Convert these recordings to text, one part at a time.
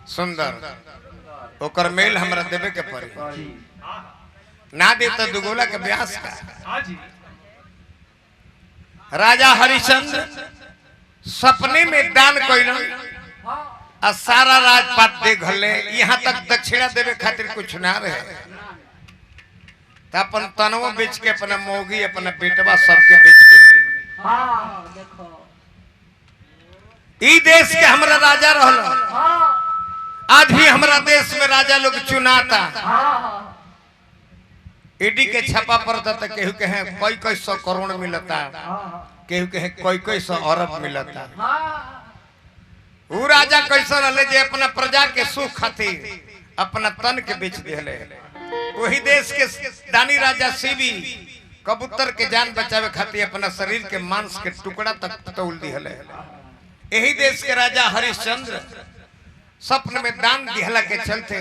सुंदर ओकर मेल हमरा देवे के पड़ी ना दे तो दुगोला के ब्यास का। राजा हरिश्चंद्र सपने में दान कइलन आ सारा राजपाट दे घले, यहाँ तक दक्षिणा देवे खातिर कुछ ना रहे। तो अपन तनवो बेच के अपना मोगी अपना बेटवा सबके बेच के ई देश के हमरा राजा रहल। आज भी हमरा देश में राजा लोग चुनाता, ईडी के छापा पड़ता तो केहू कहे कई सौ करोड़ मिलता, केहू कहे कई सौ अरब मिलता। वो राजा कैसा रहे जे अपना प्रजा के सुख खातिर अपना तन के बेच दिले। वही देश के दानी राजा सीबी कबूतर के जान बचावे खातिर अपना शरीर के मांस के टुकड़ा तक तौल दिले। यही देश के राजा हरिश्चंद्र स्वप्न में दान दिहला के चलते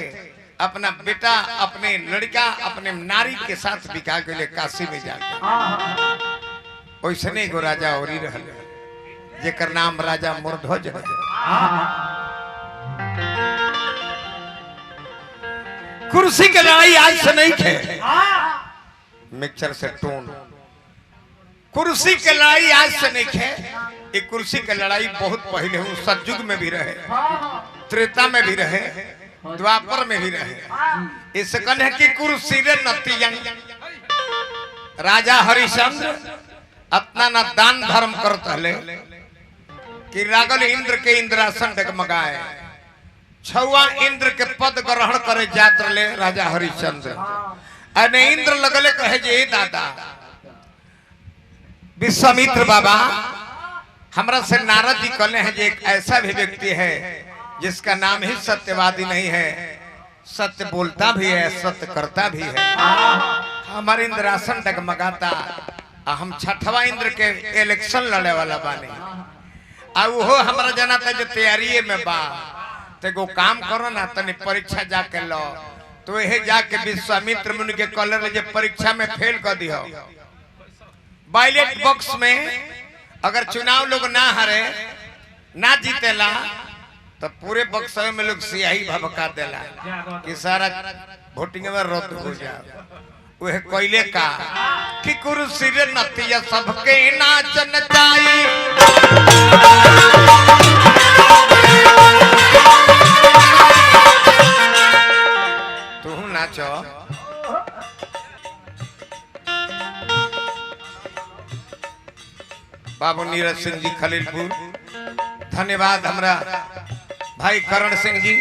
अपना बेटा अपने लड़का अपने नारी के साथ बिका गए काशी में जाके। वैसने एगो राजा और रहल जेकर नाम राजा मूर्धज रहे। कुर्सी के लड़ाई आज से नहीं थे, मिक्सर से टोन। कुर्सी के लड़ाई आज से नहीं थे, ये कुर्सी के लड़ाई बहुत पहले हुई। सतयुग में भी रहे, त्रेता में भी रहे, द्वापर में भी रहे। इस कन्या की कुर्सी रे नतियंग राजा हरिश्चंद्र अपना न दान धर्म करत हले कि रागल इंद्र के इंद्रासन डगमगाए। छुआ इंद्र के पद ग्रहण करे जात रहे राजा हरिश्चंद्र। अने इंद्र लगले कहे जे दादा विश्वामित्र बाबा हमरा से नारद जी कहले हैं जे एक ऐसा भी व्यक्ति है जिसका नाम ही सत्यवादी नहीं है, सत्य बोलता भी है सत्य करता भी है। हमारे इंद्रासन डगमगाता, हम छठवा इंद्र के इलेक्शन लड़े वाला बानी। आ वो हमारा जाना था जो तैयारी में बा, तो एगो काम करो ना तनी परीक्षा जाके लो। तो यह जाके विश्वामित्र मुनि के कॉलेज जे परीक्षा में फेल कर दियो। बैलेट बॉक्स में अगर चुनाव लोग ना हारे ना जीतेला तो पूरे बक्स में लोग सियाही भभका देला कि सारा वोटिंग में रद्द हो जाए। वह कोयले का कि कुर्सी रे नतिया सबके नाचन जाई। तू नाचो बाबू नीरज सिंह जी खलीलपुर, धन्यवाद। हमरा भाई करण सिंह जी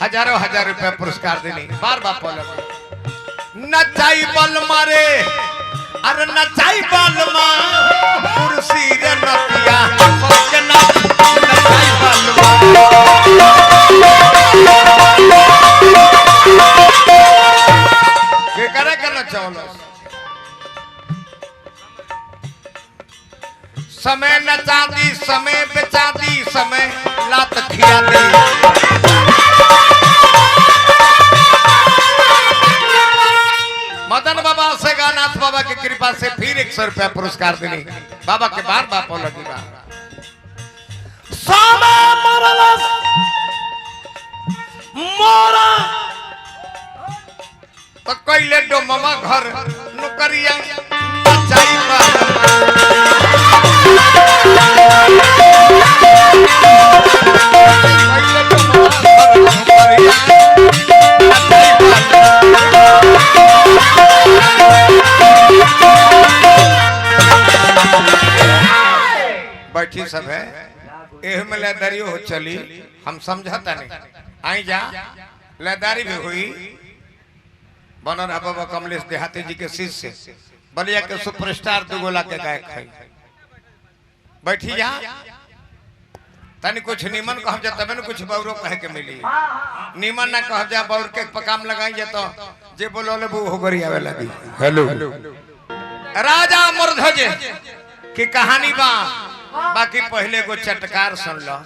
हजारों हजार रुपया पुरस्कार देनी। बार बार बोलो नचाई बल मारे अरे नचाई बल मार कुर्सी रे नतिया सबके नचाई बल के करे के नचौलो समय नचा दी समय बेचा दी समय लात खिया दी। मदन बाबा से गानाथ बाबा की कृपा से फिर 100 रुपया पुरस्कार देनी। बाबा के बार बापो लगी बा मोरा तो कैले डो मामा घर नुकरिया नचाई बैठी सब है एह में लेदारी हो चली हम समझाता नहीं। आई जा लेदारी भी हुई। बनर बाबा कमलेश देहाती जी के शिष्य बलिया के सुपरस्टार दुगोला के गायक है। बैठी जा तनी कुछ नीमन कह जा तबे न कुछ बौरो कहे के मिली। नीमन ना कह जा बौर के पकाम लगाई जा तो जे बोलोले वो हो गरी आवे लगी। हेलो राजा मूर्धज की कहानी बा, बाकी पहले को चटकार सुन लो।